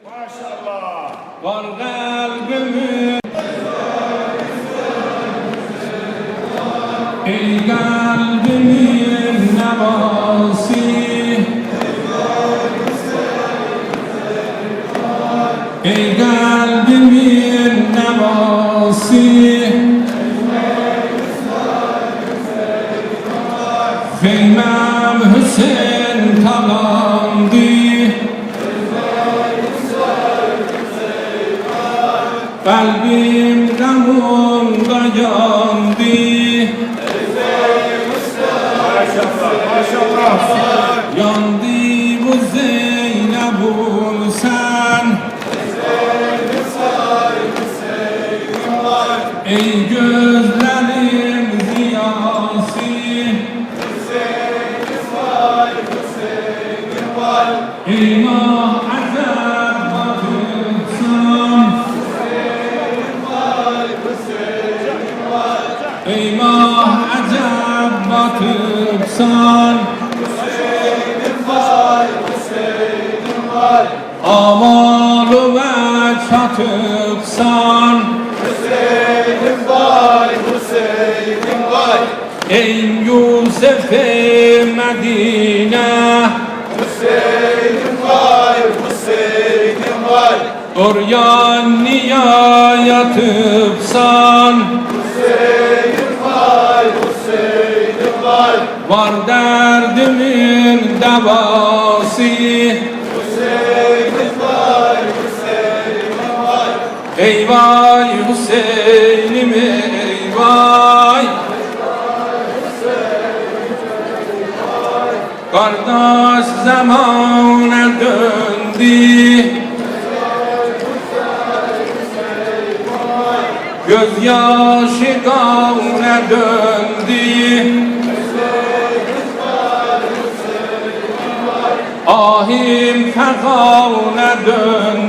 Maşallah. Var kalbimin ey kalbimin nevası, ey kalbimin nevası, Feymem Hüseyin talandı, kalbim gamımda yandı. Maşallah. Yandı bu Zeynep'ul sen, ey gözlerim ziyası, ey mah azab batırsan, ey mah azab batırsan, amalı ve çatıksan, ey Yusuf-i Medine, oryan niye yatıpsan, var derdimin devası, ey vay Hüseyin'im ey vay, kardeş zamana döndü, gözyaşı kavne döndü, ahim fekavne döndü.